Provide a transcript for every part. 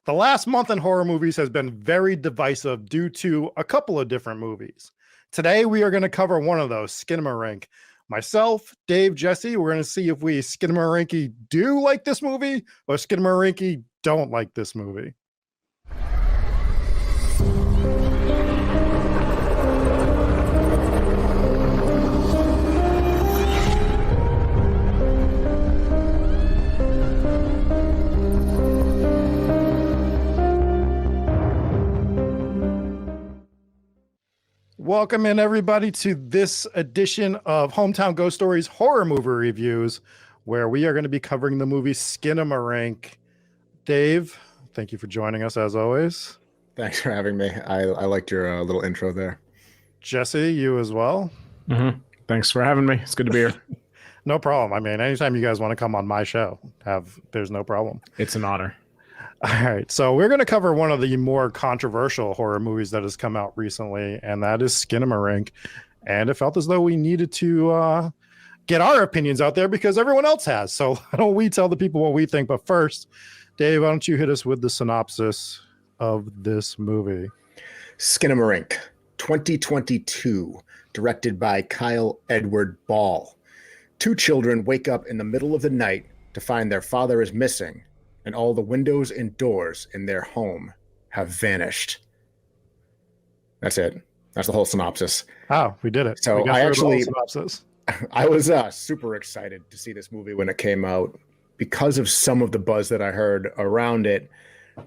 The last month in horror movies has been very divisive due to a couple of different movies. Today, we are going to cover one of those, Skinamarink. Myself, Dave, Jesse, we're going to see if we Skinamarink do like this movie or Skinamarink don't like this movie. Welcome in, everybody, to this edition of Hometown Ghost Stories horror movie reviews, where we are going to be covering the movie Skinamarink. Dave, thank you for joining us as always. Thanks for having me. I liked your little intro there. Jesse, you as well. Thanks for having me. It's good to be here. No problem. I mean, anytime you guys want to come on my show, there's no problem. It's an honor. All right, so we're going to cover one of the more controversial horror movies that has come out recently, and that is Skinamarink. And it felt as though we needed to get our opinions out there because everyone else has. So why don't we tell the people what we think? But first, Dave, why don't you hit us with the synopsis of this movie? Skinamarink, 2022, directed by Kyle Edward Ball. Two children wake up in the middle of the night to find their father is missing, and all the windows and doors in their home have vanished. That's it. That's the whole synopsis. Oh, we did it. So I was super excited to see this movie when it came out because of some of the buzz that I heard around it,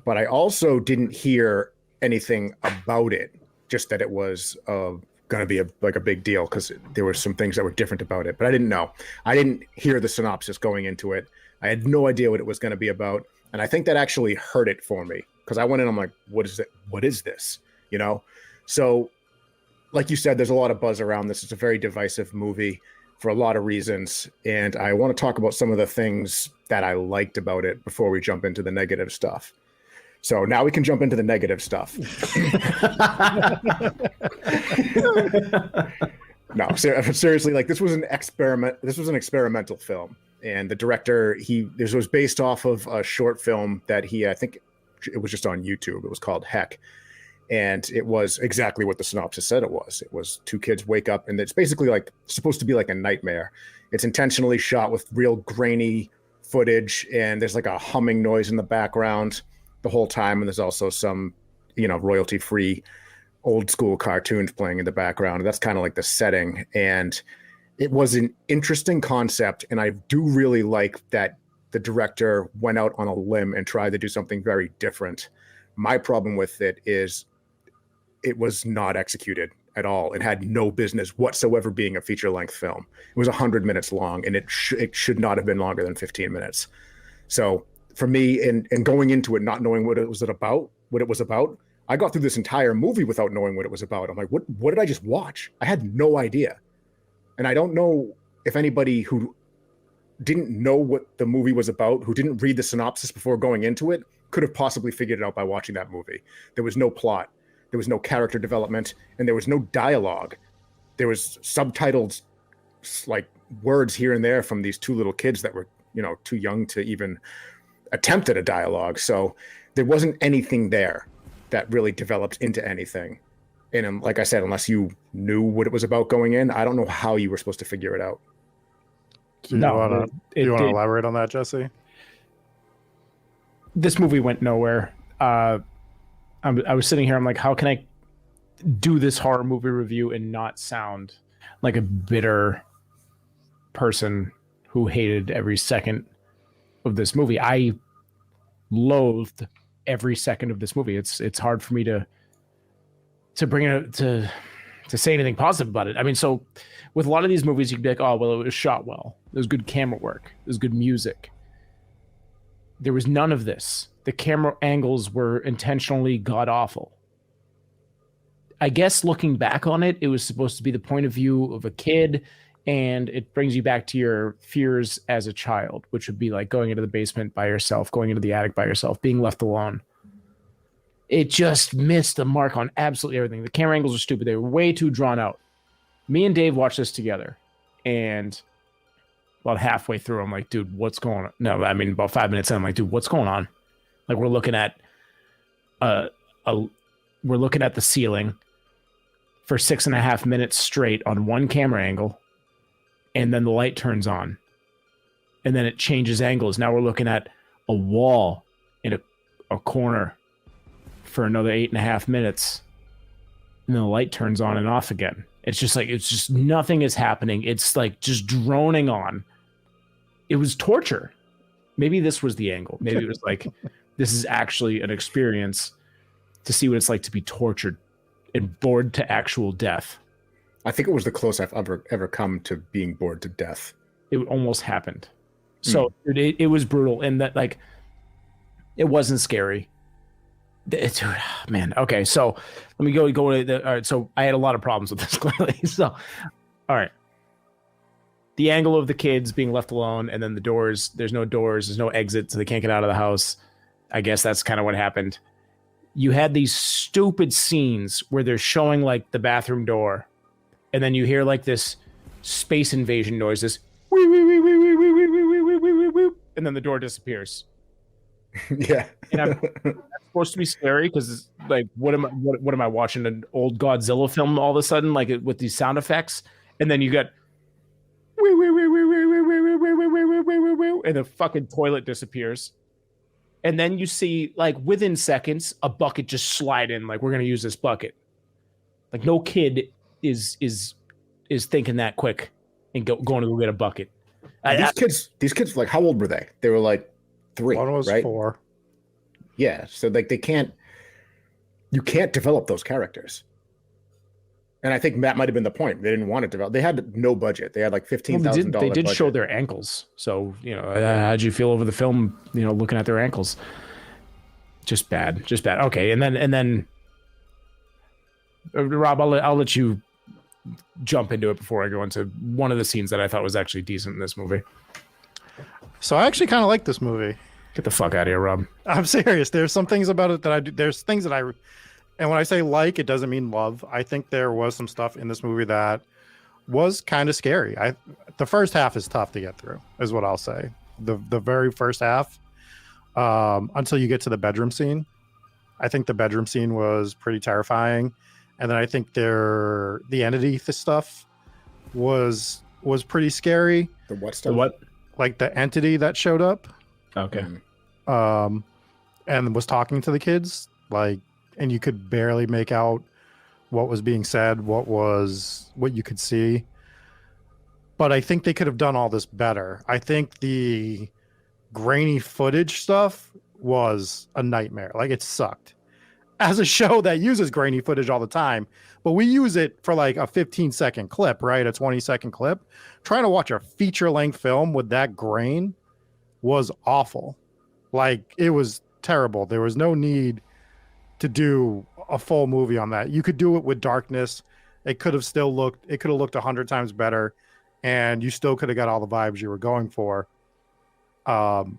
but I also didn't hear anything about it, just that it was going to be a big deal because there were some things that were different about it, but I didn't know. I didn't hear the synopsis going into it. I had no idea what it was going to be about. And I think that actually hurt it for me because I went in, I'm like, what is it? What is this? You know? So like you said, there's a lot of buzz around this. It's a very divisive movie for a lot of reasons. And I want to talk about some of the things that I liked about it before we jump into the negative stuff. So now we can jump into the negative stuff. No, seriously, like this was an experiment. This was an experimental film. And the director, this was based off of a short film that I think it was just on YouTube. It was called Heck. And it was exactly what the synopsis said it was. It was two kids wake up, and it's basically like supposed to be like a nightmare. It's intentionally shot with real grainy footage, and there's like a humming noise in the background the whole time. And there's also some, royalty-free old school cartoons playing in the background. That's kind of like the setting. And it was an interesting concept, and I do really like that the director went out on a limb and tried to do something very different. My problem with it is it was not executed at all. It had no business whatsoever being a feature-length film. It was 100 minutes long, and it should not have been longer than 15 minutes. So for me, and going into it not knowing what it was about, I got through this entire movie without knowing what it was about. I'm like, what did I just watch? I had no idea. And I don't know if anybody who didn't know what the movie was about, who didn't read the synopsis before going into it, could have possibly figured it out by watching that movie. There was no plot. There was no character development, and there was no dialogue. There was subtitled like words here and there from these two little kids that were, too young to even attempt at a dialogue. So there wasn't anything there that really developed into anything. And like I said, unless you knew what it was about going in, I don't know how you were supposed to figure it out. Do you want to elaborate on that, Jesse? This movie went nowhere. I was sitting here, I'm like, how can I do this horror movie review and not sound like a bitter person who hated every second of this movie? I loathed every second of this movie. It's hard for me to bring it to say anything positive about it. I mean, so with a lot of these movies, you can be like, oh, well, it was shot well. There was good camera work. There was good music. There was none of this. The camera angles were intentionally god-awful. I guess looking back on it, it was supposed to be the point of view of a kid, and it brings you back to your fears as a child, which would be like going into the basement by yourself, going into the attic by yourself, being left alone. It just missed the mark on absolutely everything. The camera angles are stupid. They were way too drawn out. Me and Dave watched this together, and about halfway through, I'm like, dude, what's going on? No, I mean, about 5 minutes in, I'm like, dude, what's going on? Like, we're looking at a, a we're looking at the ceiling for 6.5 minutes straight on one camera angle, and then the light turns on, and then it changes angles. Now we're looking at a wall in a corner for another 8.5 minutes, and then the light turns on and off again. It's just nothing is happening. It's like just droning on. It was torture. Maybe this was the angle. Maybe it was like, this is actually an experience to see what it's like to be tortured and bored to actual death. I think it was the closest I've ever come to being bored to death. It almost happened. So it was brutal, and that, like, it wasn't scary. Dude, man. Okay, so let me go to the. All right, so I had a lot of problems with this clearly. So, all right, the angle of the kids being left alone, and then the doors. There's no doors. There's no exit, so they can't get out of the house. I guess that's kind of what happened. You had these stupid scenes where they're showing like the bathroom door, and then you hear like this space invasion noise, this wee, wee, wee, wee, wee, wee, wee, wee, wee, wee, wee, wee, and then the door disappears. Yeah. And that's supposed to be scary because, like, what am I watching, an old Godzilla film all of a sudden, like, with these sound effects, and then you got wee, wee, wee, wee, wee, wee, wee, wee, wee, wee, wee, wee, wee, wee, and the fucking toilet disappears. And then you see, like, within seconds, a bucket just slide in, like, we're gonna use this bucket. Like, no kid is thinking that quick and going to go get a bucket. These kids, like, how old were they? They were like 3, One was right? 4. Yeah, so like you can't develop those characters. And I think that might have been the point. They didn't want to develop. They had no budget. They had like $15,000. They did show their ankles. So, how'd you feel over the film? Looking at their ankles. Just bad. Okay, and then Rob, I'll let you jump into it before I go into one of the scenes that I thought was actually decent in this movie. So I actually kind of like this movie. Get the fuck out of here, Rob. I'm serious. There's some things about it that I do. There's things that and when I say like, it doesn't mean love. I think there was some stuff in this movie that was kind of scary. The first half is tough to get through, is what I'll say. The very first half, until you get to the bedroom scene. I think the bedroom scene was pretty terrifying. And then I think the entity stuff was pretty scary. The what stuff? The what? Like the entity that showed up. Okay. And was talking to the kids, like, and you could barely make out what was being said, what you could see. But I think they could have done all this better. I think the grainy footage stuff was a nightmare. Like, it sucked. As a show that uses grainy footage all the time, but we use it for like a 15-second clip, right? A 20-second clip. Trying to watch a feature-length film with that grain was awful. Like, it was terrible. There was no need to do a full movie on that. You could do it with darkness. It could have looked 100 times better, and you still could have got all the vibes you were going for. The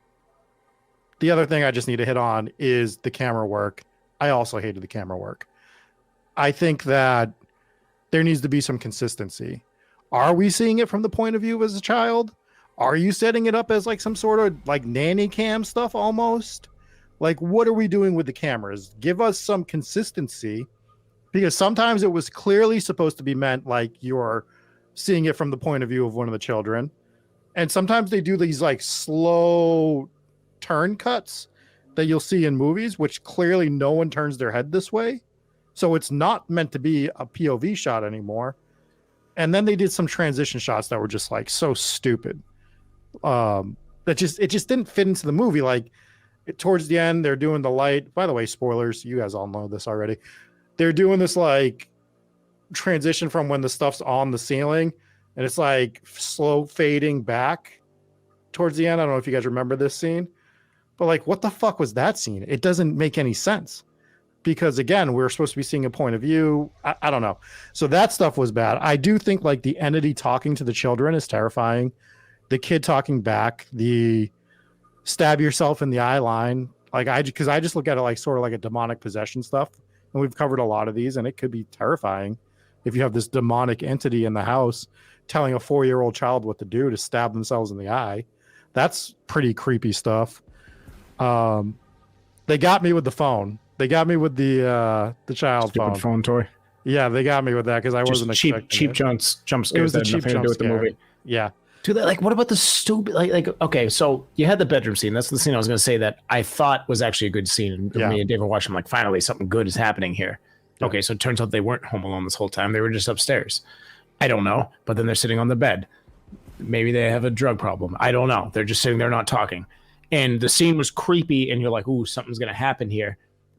other thing I just need to hit on is the camera work. I also hated the camera work. I think that there needs to be some consistency. Are we seeing it from the point of view as a child? Are you setting it up as like some sort of like nanny cam stuff almost? Like, what are we doing with the cameras? Give us some consistency, because sometimes it was clearly supposed to be meant like you're seeing it from the point of view of one of the children. And sometimes they do these like slow turn cuts that you'll see in movies, which clearly no one turns their head this way. So it's not meant to be a POV shot anymore. And then they did some transition shots that were just like so stupid. It just didn't fit into the movie. Like, towards the end, they're doing the light. By the way, spoilers, you guys all know this already. They're doing this like transition from when the stuff's on the ceiling, and it's like slow fading back towards the end. I don't know if you guys remember this scene, but like, what the fuck was that scene? It doesn't make any sense, because again, we're supposed to be seeing a point of view. I don't know. So that stuff was bad. I do think like the entity talking to the children is terrifying. The kid talking back, the stab yourself in the eye line. Like, because I just look at it like sort of like a demonic possession stuff. And we've covered a lot of these, and it could be terrifying if you have this demonic entity in the house telling a 4-year-old child what to do, to stab themselves in the eye. That's pretty creepy stuff. They got me with the phone. They got me with the child Stupid phone toy. Yeah, they got me with that because I wasn't cheap expecting it. jump It was scares that the had cheap nothing to jump do with the scare. movie. Yeah. To that, like, what about the stupid, like, okay, so you had the bedroom scene. That's the scene I was going to say that I thought was actually a good scene. And me and David watched. I'm like, finally, something good is happening here. Yeah. Okay, so it turns out they weren't home alone this whole time. They were just upstairs. I don't know. But then they're sitting on the bed. Maybe they have a drug problem. I don't know. They're just sitting there not talking. And the scene was creepy, and you're like, ooh, something's going to happen here.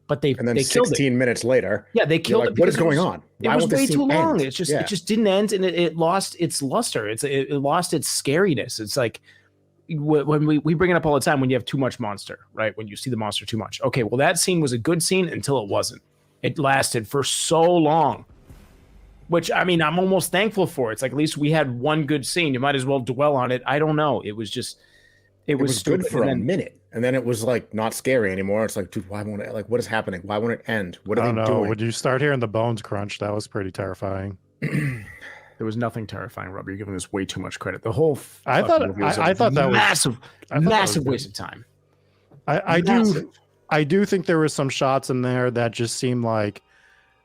But they killed it. 16 minutes later, they killed it. What is going on? Why it was way too long. It just didn't end, and it lost its luster. It lost its scariness. It's like when we bring it up all the time when you have too much monster, right? When you see the monster too much. Okay, well, that scene was a good scene until it wasn't. It lasted for so long, which, I mean, I'm almost thankful for. It's like, at least we had one good scene. You might as well dwell on it. I don't know. It was just, it was good for a minute. And then it was like not scary anymore. It's like, dude, why won't it, like, what is happening? Why won't it end? What are they doing? When you start hearing the bones crunch, that was pretty terrifying. There was nothing terrifying, Rob. You're giving this way too much credit. The whole I thought that was massive waste of time. I do think there were some shots in there that just seemed like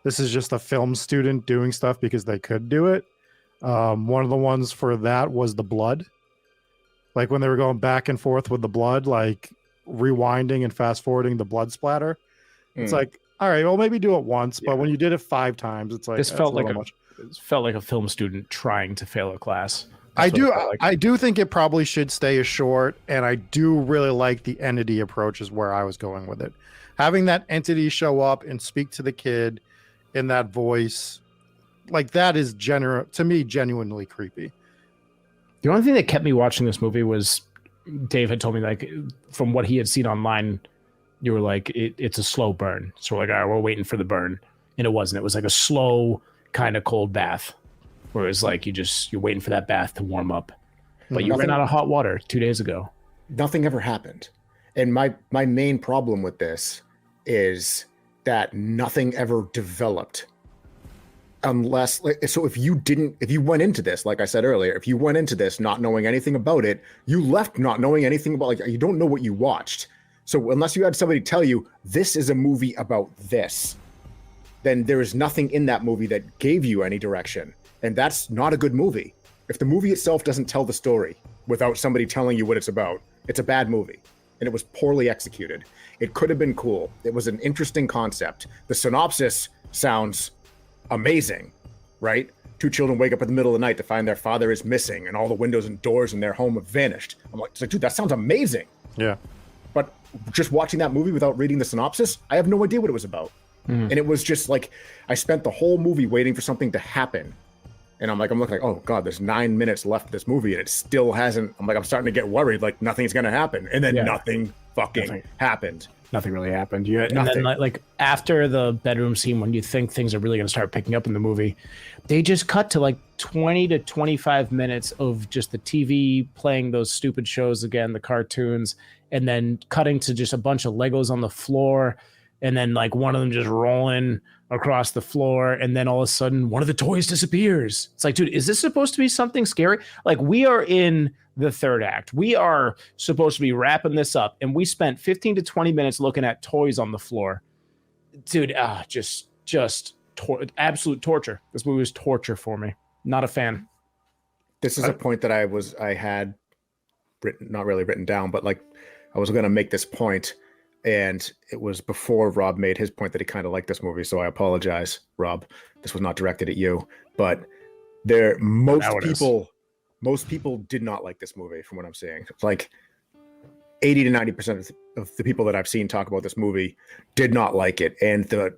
this is just a film student doing stuff because they could do it. One of the ones for that was the blood. Like when they were going back and forth with the blood, like rewinding and fast forwarding the blood splatter. It's like, all right, well, maybe do it once, but when you did it 5 times, it's like, this felt like a film student trying to fail a class. I do think it probably should stay as short, and I do really like the entity approach is where I was going with it. Having that entity show up and speak to the kid in that voice, like that is to me genuinely creepy. The only thing that kept me watching this movie was Dave had told me, like, from what he had seen online, you were like, it's a slow burn. So we're like, all right, we're waiting for the burn. And it wasn't. It was like a slow kind of cold bath where it was like you're waiting for that bath to warm up. But you ran out of hot water 2 days ago. Nothing ever happened. And my main problem with this is that nothing ever developed. Unless, so if you went into this, like I said earlier, if you went into this not knowing anything about it, you left not knowing anything about, like, you don't know what you watched. So unless you had somebody tell you this is a movie about this, then there is nothing in that movie that gave you any direction. And that's not a good movie. If the movie itself doesn't tell the story without somebody telling you what it's about, it's a bad movie. And it was poorly executed. It could have been cool. It was an interesting concept. The synopsis sounds amazing, right? 2 children wake up in the middle of the night to find their father is missing and all the windows and doors in their home have vanished. I'm like, dude, that sounds amazing. Yeah. But just watching that movie without reading the synopsis, I have no idea what it was about. And it was just like, I spent the whole movie waiting for something to happen. And I'm looking like, oh God, there's 9 minutes left of this movie and it still hasn't. I'm starting to get worried, like nothing's going to happen. And then nothing happened. Nothing really happened. And Nothing. then, like after the bedroom scene, when you think things are really going to start picking up in the movie, they just cut to like 20 to 25 minutes of just the TV playing those stupid shows again, the cartoons, and then cutting to just a bunch of Legos on the floor, and then like one of them just rolling across the floor, and then all of a sudden one of the toys disappears. It's like, dude, is this supposed to be something scary? Like, we are in the 3rd act. We are supposed to be wrapping this up, and we spent 15 to 20 minutes looking at toys on the floor. Dude, absolute torture. This movie was torture for me. Not a fan. This is a point that I had written, not really written down, but like I was going to make this point, and it was before Rob made his point that he kind of liked this movie. So I apologize, Rob. This was not directed at you, but most people did not like this movie from what I'm seeing. It's like 80 to 90% of the people that I've seen talk about this movie did not like it. And the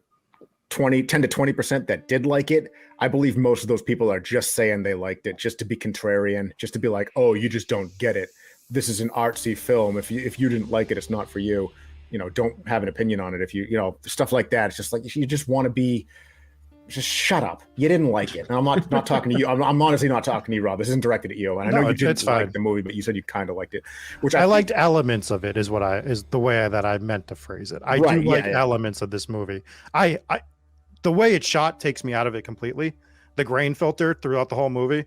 10 to 20% that did like it, I believe most of those people are just saying they liked it just to be contrarian, just to be like, oh, you just don't get it. This is an artsy film. If you didn't like it, it's not for you. Don't have an opinion on it. If you stuff like that, it's just like, you just want to be, just shut up. You didn't like it. And I'm not talking to you. I'm honestly not talking to you, Rob. This isn't directed at you. And I know you didn't like the movie, but you said you kind of liked it, which I liked elements of it is the way that I meant to phrase it. I do like elements of this movie. The way it's shot takes me out of it completely. The grain filter throughout the whole movie,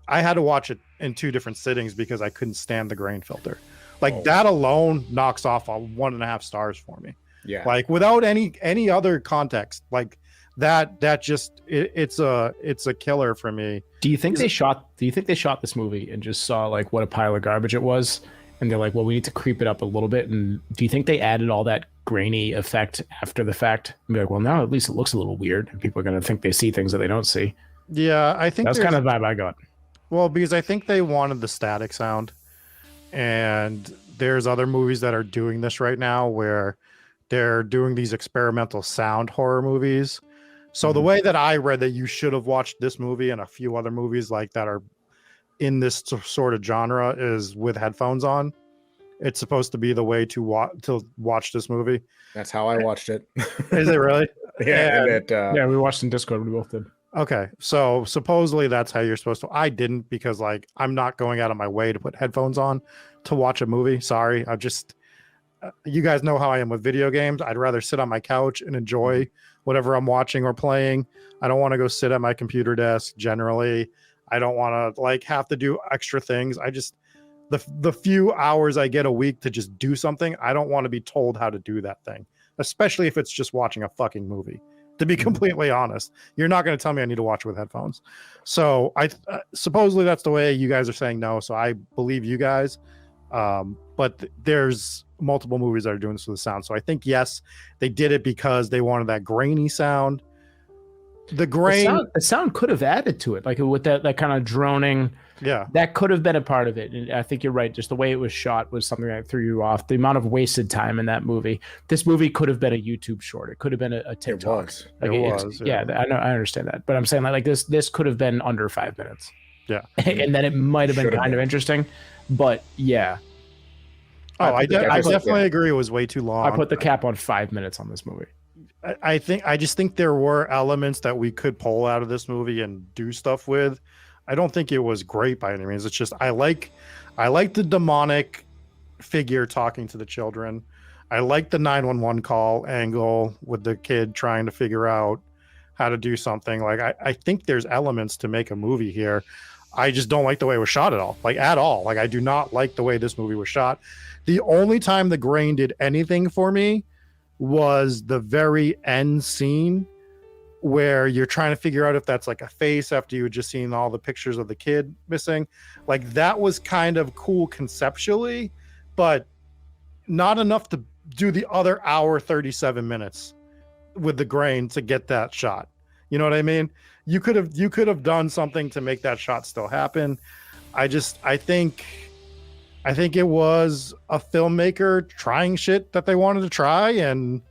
I had to watch it in 2 different sittings because I couldn't stand the grain filter. That alone knocks off 1.5 stars for me. Yeah. Like without any other context. Like that just it's a killer for me. Do you think they shot this movie and just saw like what a pile of garbage it was, and they're like, well, we need to creep it up a little bit? And do you think they added all that grainy effect after the fact and be like, well, now at least it looks a little weird, and people are going to think they see things that they don't see? Yeah, I think that's kind of the vibe I got. Well, because I think they wanted the static sound, and there's other movies that are doing this right now where they're doing these experimental sound horror movies. So the way that I read that you should have watched this movie and a few other movies like that are in this sort of genre is with headphones on. It's supposed to be the way to watch this movie. That's how I watched it. Is it really? Yeah, yeah, we watched in Discord. We both did. Okay, so supposedly that's how you're supposed to. I didn't, because like I'm not going out of my way to put headphones on to watch a movie. Sorry, I just you guys know how I am with video games. I'd rather sit on my couch and enjoy whatever I'm watching or playing. I don't want to go sit at my computer desk generally. I don't want to like have to do extra things. I just the few hours I get a week to just do something, I don't want to be told how to do that thing, especially if it's just watching a fucking movie. To be completely honest, you're not going to tell me I need to watch it with headphones. So I supposedly that's the way you guys are saying no. So I believe you guys. But there's multiple movies that are doing this with the sound. So I think, yes, they did it because they wanted that grainy sound. The sound could have added to it, like with that kind of droning. Yeah, that could have been a part of it. And I think you're right. Just the way it was shot was something that threw you off. The amount of wasted time in that movie. This movie could have been a YouTube short. It could have been a TikTok. It was. Yeah, I know. I understand that. But I'm saying like this could have been under 5 minutes. Yeah. And then it might have been kind of interesting. But yeah. Oh, I definitely agree. It was way too long. I put the cap on 5 minutes on this movie. I just think there were elements that we could pull out of this movie and do stuff with. I don't think it was great by any means. It's just I like the demonic figure talking to the children. I like the 911 call angle with the kid trying to figure out how to do something. Like I think there's elements to make a movie here. I just don't like the way it was shot at all. Like at all. Like I do not like the way this movie was shot. The only time the grain did anything for me was the very end scene where you're trying to figure out if that's like a face after you had just seen all the pictures of the kid missing. Like that was kind of cool conceptually, but not enough to do the other hour 37 minutes with the grain to get that shot. You know what I mean? You could have done something to make that shot still happen. I think it was a filmmaker trying shit that they wanted to try, and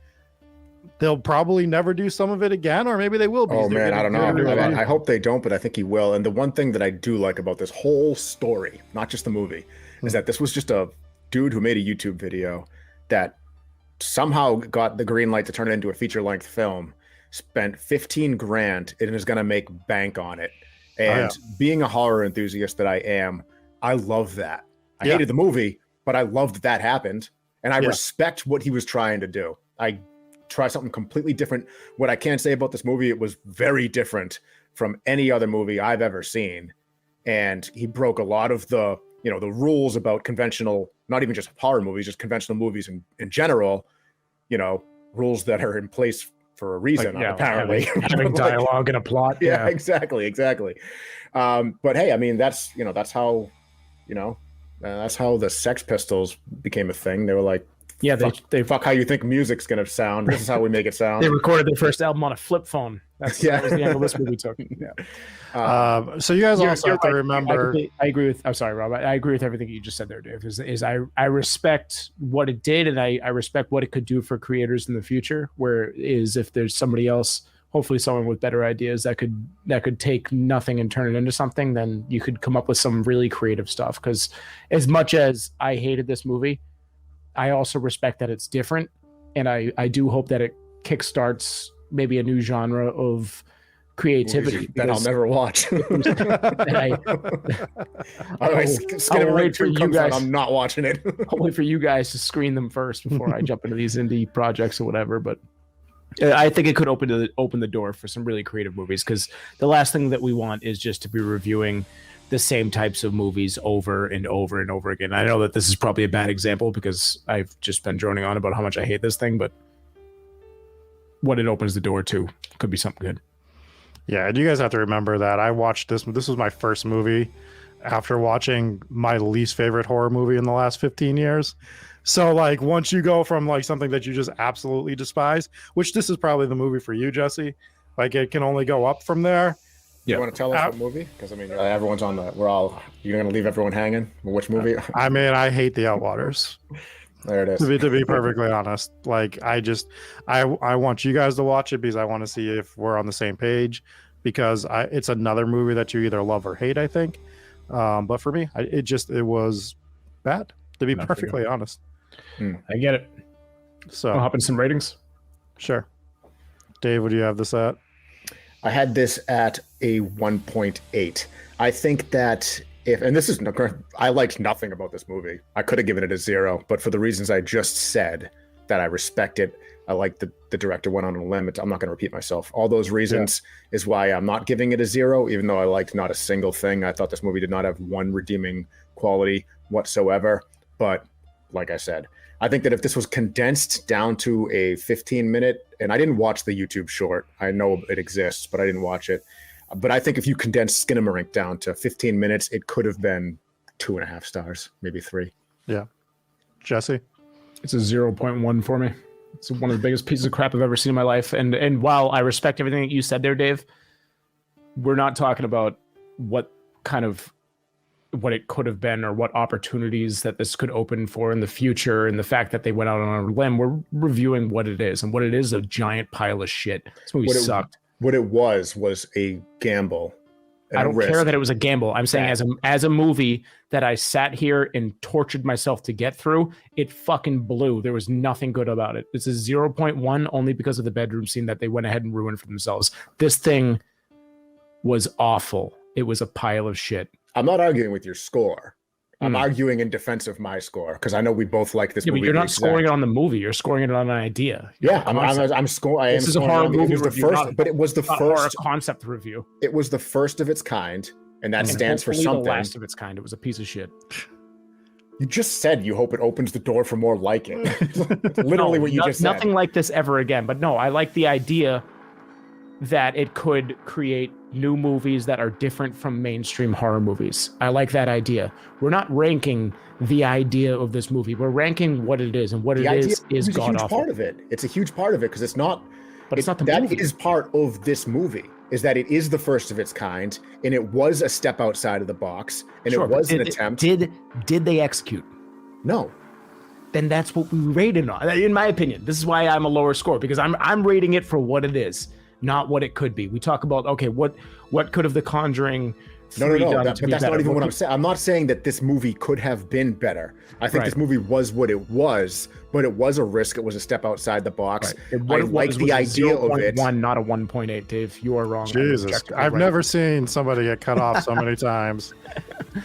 they'll probably never do some of it again, or maybe they will be. Oh man, I don't know. I hope they don't, but I think he will. And the one thing that I do like about this whole story, not just the movie, is that this was just a dude who made a YouTube video that somehow got the green light to turn it into a feature-length film, spent 15 grand and is going to make bank on it. And being a horror enthusiast that I am, I love that. I hated the movie, but I loved that happened. And I respect what he was trying to do. I try something completely different. What I can say about this movie, it was very different from any other movie I've ever seen. And he broke a lot of the rules about conventional, not even just horror movies, just conventional movies in general, rules that are in place for a reason, apparently. Having dialogue and a plot. Yeah, exactly. But hey, I mean, that's how the Sex Pistols became a thing. They were like, they fuck how you think music's gonna sound. This is how we make it sound. They recorded their first album on a flip phone. That was the angle this movie took. So you guys also have to remember. I agree with. I'm sorry, Rob. I agree with everything you just said there, Dave. I respect what it did, and I respect what it could do for creators in the future. If there's somebody else, hopefully someone with better ideas that could take nothing and turn it into something, then you could come up with some really creative stuff. Because as much as I hated this movie, I also respect that it's different, and I do hope that it kickstarts maybe a new genre of creativity that I'll never watch. I'll wait for you guys. I'm not watching it. I'll wait for you guys to screen them first before I jump into these indie projects or whatever. But I think it could open the door for some really creative movies, because the last thing that we want is just to be reviewing the same types of movies over and over and over again. I know that this is probably a bad example because I've just been droning on about how much I hate this thing, but what it opens the door to could be something good. Yeah, and you guys have to remember that I watched this. This was my first movie after watching my least favorite horror movie in the last 15 years. So like once you go from like something that you just absolutely despise, which this is probably the movie for you, Jesse, like it can only go up from there. You want to tell us what movie? Because I mean, everyone's on the. You're going to leave everyone hanging. Which movie? I mean, I hate The Outwaters. There it is. To be perfectly honest, like I want you guys to watch it because I want to see if we're on the same page. Because it's another movie that you either love or hate, I think. But for me, it was bad. To be perfectly honest. I get it. So I'll hop in some ratings. Sure. Dave, what do you have this at? I had this at a 1.8. I think that I liked nothing about this movie. I could have given it a 0, but for the reasons I just said, that I respect it. I like the director went on a limb. I'm not going to repeat myself. All those reasons is why I'm not giving it a 0, even though I liked not a single thing. I thought this movie did not have one redeeming quality whatsoever. But like I said, I think that if this was condensed down to a 15-minute, and I didn't watch the YouTube short. I know it exists, but I didn't watch it. But I think if you condense Skinamarink down to 15 minutes, it could have been 2.5 stars, maybe 3. Yeah. Jesse? It's a 0.1 for me. It's one of the biggest pieces of crap I've ever seen in my life. And while I respect everything that you said there, Dave, we're not talking about what it could have been or what opportunities that this could open for in the future, and the fact that they went out on a limb. We're reviewing what it is, and what it is a giant pile of shit. This movie sucked. What it was a gamble. I don't care that it was a gamble. I'm saying as a movie that I sat here and tortured myself to get through, it fucking blew. There was nothing good about it. It's a 0.1 only because of the bedroom scene that they went ahead and ruined for themselves. This thing was awful. It was a pile of shit. I'm not arguing with your score. I'm arguing in defense of my score because I know we both like this movie. But you're not scoring it on the movie. You're scoring it on an idea. I'm scoring. This is a horror movie review. But it was the first horror concept review. It was the first of its kind, and that stands for something. The last of its kind. It was a piece of shit. You just said you hope it opens the door for more like it. Literally what you just said. Nothing like this ever again. But no, I like the idea that it could create new movies that are different from mainstream horror movies. I like that idea. We're not ranking the idea of this movie. We're ranking what it is, and what it is god awful. Part of it. It's a huge part of it because it's not. But it's not the that movie. is part of this movie. Is that it is the first of its kind, and it was a step outside of the box, and it was an attempt. Did they execute? No. Then that's what we rated on. In my opinion, this is why I'm a lower score, because I'm rating it for what it is, not what it could be. We talk about, okay, what could have The Conjuring 3 done to but be that's better? not even what I'm saying. I'm not saying that this movie could have been better. I think this movie was what it was, but it was a risk. It was a step outside the box. I like the idea of it. 0.1, not a 1.8, Dave. You are wrong. Jesus, I've never seen somebody get cut off so many times.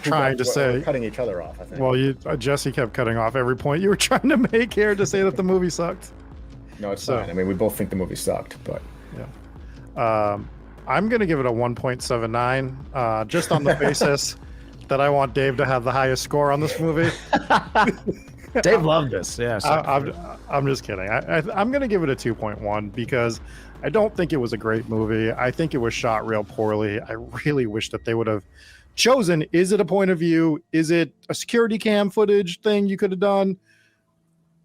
Trying to say, we're cutting each other off, I think. Well, Jesse kept cutting off every point you were trying to make here to say that the movie sucked. No, it's fine. I mean, we both think the movie sucked, but yeah. I'm going to give it a 1.79, just on the basis that I want Dave to have the highest score on this movie. Dave loved this. Yeah, I'm just kidding. I'm going to give it a 2.1 because I don't think it was a great movie. I think it was shot real poorly. I really wish that they would have chosen, is it a point of view? Is it a security cam footage thing you could have done?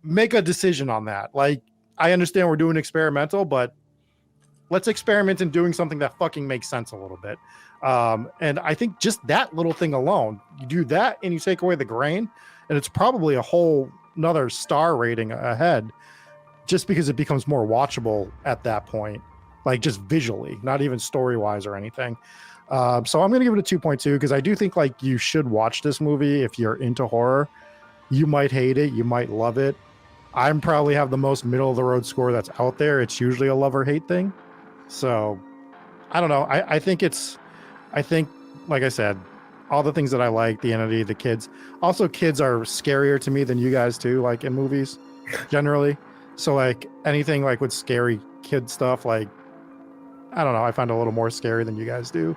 Make a decision on that. Like, I understand we're doing experimental, but let's experiment in doing something that fucking makes sense a little bit. And I think just that little thing alone, you do that and you take away the grain, and it's probably a whole another star rating ahead, just because it becomes more watchable at that point, like just visually, not even story-wise or anything. So I'm going to give it a 2.2 because I do think like you should watch this movie if you're into horror. You might hate it. You might love it. I'm probably have the most middle of the road score that's out there. It's usually a love or hate thing. So I don't know. I think like I said, all the things that I like, the entity, the kids. Also, kids are scarier to me than you guys too, like in movies generally. So like anything like with scary kid stuff, like, I don't know, I find it a little more scary than you guys do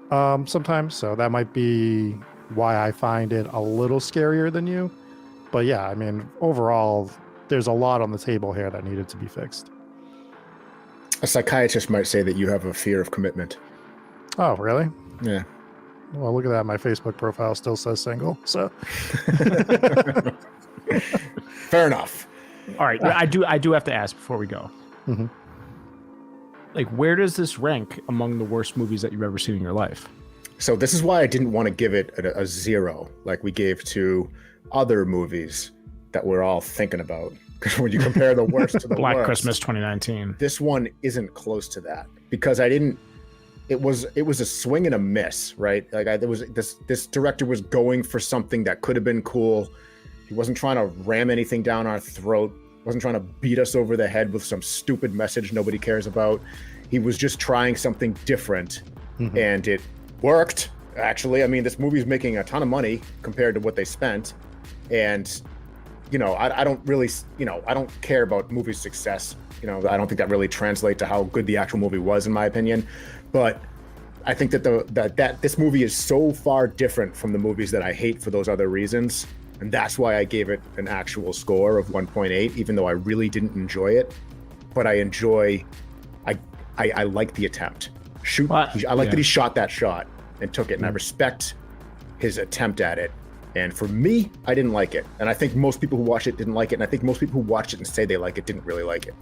sometimes. So that might be why I find it a little scarier than you. But yeah, I mean, overall, there's a lot on the table here that needed to be fixed. A psychiatrist might say that you have a fear of commitment. Oh, really? Yeah. Well, look at that. My Facebook profile still says single. So Fair enough. All right, I do have to ask before we go. Mhm. Like, where does this rank among the worst movies that you've ever seen in your life? So this is why I didn't want to give it a 0 like we gave to other movies that we're all thinking about. Because when you compare the worst to the Black worst, Christmas 2019. this one isn't close to that because I didn't. It was a swing and a miss, right? Like there was this director was going for something that could have been cool. He wasn't trying to ram anything down our throat. Wasn't trying to beat us over the head with some stupid message nobody cares about. He was just trying something different, and it worked. Actually, I mean, this movie's making a ton of money compared to what they spent, and I don't really, I don't care about movie success. I don't think that really translates to how good the actual movie was, in my opinion. But I think that that this movie is so far different from the movies that I hate for those other reasons, and that's why I gave it an actual score of 1.8, even though I really didn't enjoy it. But I like the attempt. I like that he shot that shot and took it, and I respect his attempt at it. And for me, I didn't like it. And I think most people who watched it didn't like it. And I think most people who watched it and say they like it didn't really like it.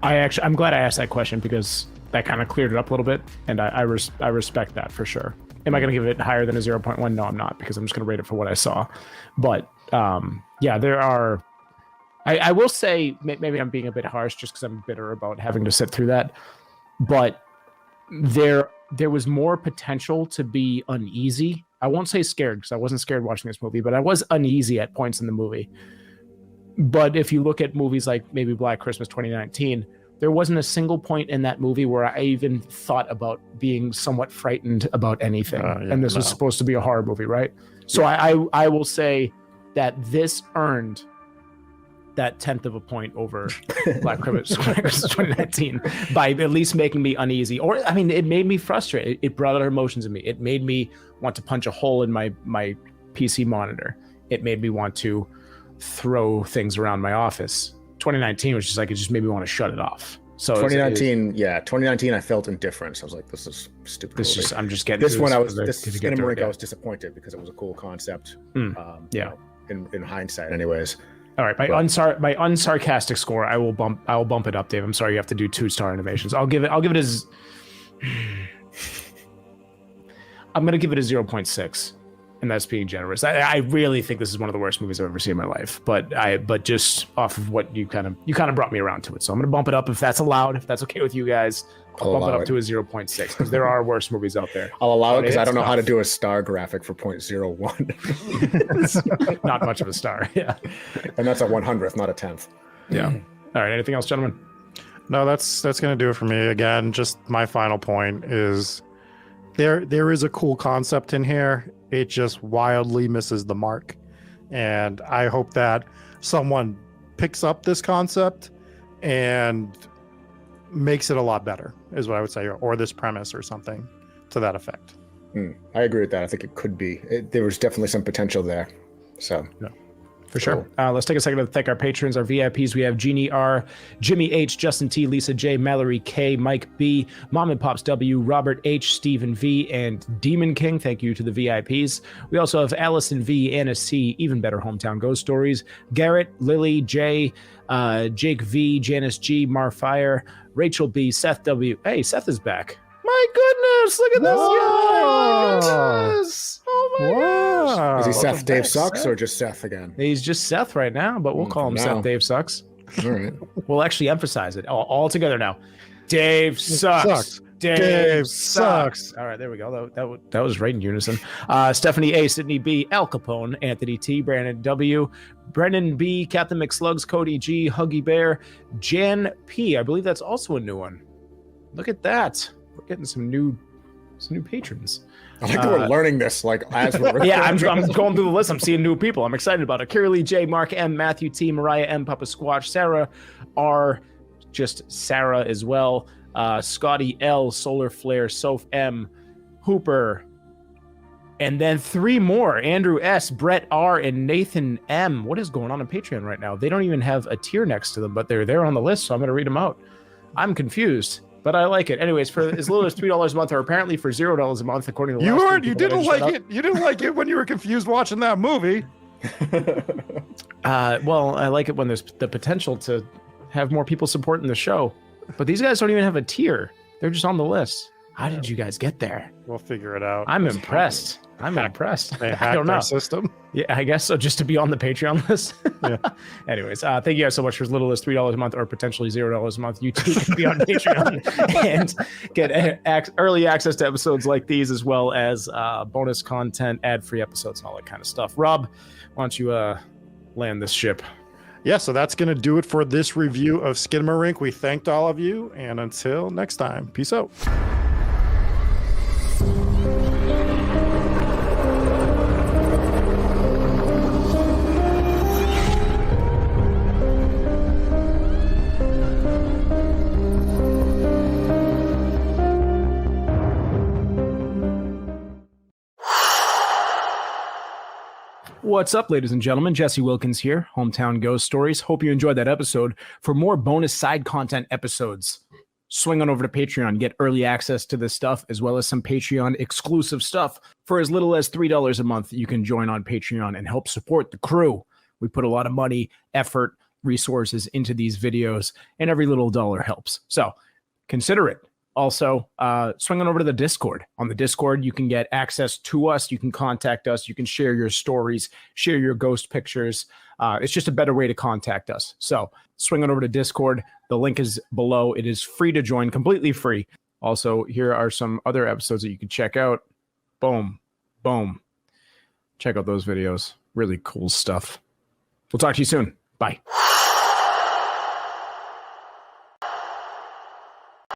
I'm glad I asked that question because that kind of cleared it up a little bit. And I respect that for sure. Am I going to give it higher than a 0.1? No, I'm not, because I'm just going to rate it for what I saw. But yeah, there are, I will say, maybe I'm being a bit harsh just because I'm bitter about having to sit through that. But there was more potential to be uneasy. I won't say scared because I wasn't scared watching this movie, but I was uneasy at points in the movie. But if you look at movies like maybe Black Christmas 2019, there wasn't a single point in that movie where I even thought about being somewhat frightened about anything. And this was supposed to be a horror movie, right? So I will say that this earned that 10th of a point over Black Christmas 2019 by at least making me uneasy. Or, I mean, it made me frustrated. It brought out emotions in me. It made me want to punch a hole in my PC monitor. It made me want to throw things around my office. 2019 was just like, it just made me want to shut it off. So 2019, I felt indifference. I was like, this is stupid. I'm just getting this one. Skinamarink, I was disappointed because it was a cool concept. In hindsight, anyways. All right, my unsarcastic score, I will bump it up, Dave. I'm sorry you have to do 2-star animations. I'll give it as I'm gonna give it a 0.6, and that's being generous. I really think this is one of the worst movies I've ever seen in my life. But just off of what you kind of brought me around to it, so I'm gonna bump it up if that's allowed, if that's okay with you guys. I'll bump it up to a 0.6 because there are worse movies out there. I'll allow it because I don't know how to do a star graphic for 0.01. Not much of a star, yeah. And that's a 100th, not a 10th. Yeah. All right. Anything else, gentlemen? No, that's gonna do it for me. Again, just my final point is there is a cool concept in here. It just wildly misses the mark, and I hope that someone picks up this concept and makes it a lot better, is what I would say, or this premise or something to that effect. I agree with that. I think it could be. There was definitely some potential there. So, yeah, for sure. Let's take a second to thank our patrons, our VIPs. We have Jeannie R, Jimmy H, Justin T, Lisa J, Mallory K, Mike B, Mom and Pops W, Robert H, Stephen V, and Demon King. Thank you to the VIPs. We also have Allison V, Anna C, Even Better Hometown Ghost Stories, Garrett, Lily J, Jake V, Janice G, Marfire, Rachel B, Seth W. Hey, Seth is back. My goodness, look at this. Oh my goodness. Oh my gosh. Is he Seth Dave Sucks or just Seth again? He's just Seth right now, but we'll call him Seth Dave Sucks. All right. We'll actually emphasize it all together now. Dave Sucks. Dave Sucks. All right, there we go. That was right in unison. Stephanie A, Sydney B, Al Capone, Anthony T, Brandon W, Brennan B, Captain McSlugs, Cody G, Huggy Bear, Jan P. I believe that's also a new one. Look at that. We're getting some new patrons. I like that we're learning this as we're recording. Yeah, I'm going through the list. I'm seeing new people. I'm excited about it. Kira Lee J, Mark M, Matthew T, Mariah M, Papa Squatch, Sarah R, just Sarah as well. Scotty L, Solar Flare, Soph M, Hooper, and then 3 more: Andrew S, Brett R, and Nathan M. What is going on Patreon right now? They don't even have a tier next to them, but they're there on the list, so I'm going to read them out. I'm confused, but I like it. Anyways, for as little as $3 a month, or apparently for $0 a month, according to You last weren't. week, You people that didn't shut like up. it. You didn't like it when you were confused watching that movie. Well, I like it when there's the potential to have more people supporting the show. But these guys don't even have a tier. They're just on the list. How did you guys get there? We'll figure it out. I'm impressed. I'm impressed. They I hacked don't know. our system. Yeah, I guess so. Just to be on the Patreon list. Yeah. Anyways, thank you guys so much for as little as $3 a month or potentially $0 a month. You too can be on Patreon and get early access to episodes like these, as well as bonus content, ad-free episodes, and all that kind of stuff. Rob, why don't you land this ship? Yeah, so that's going to do it for this review of Skinamarink. We thanked all of you, and until next time, peace out. What's up, ladies and gentlemen? Jesse Wilkins here, Hometown Ghost Stories. Hope you enjoyed that episode. For more bonus side content episodes, swing on over to Patreon, get early access to this stuff, as well as some Patreon exclusive stuff. For as little as $3 a month, you can join on Patreon and help support the crew. We put a lot of money, effort, resources into these videos, and every little dollar helps. So consider it. Also, swing on over to the Discord. On the Discord, you can get access to us. You can contact us. You can share your stories, share your ghost pictures. It's just a better way to contact us. So swing on over to Discord. The link is below. It is free to join, completely free. Also, here are some other episodes that you can check out. Boom, boom. Check out those videos. Really cool stuff. We'll talk to you soon. Bye.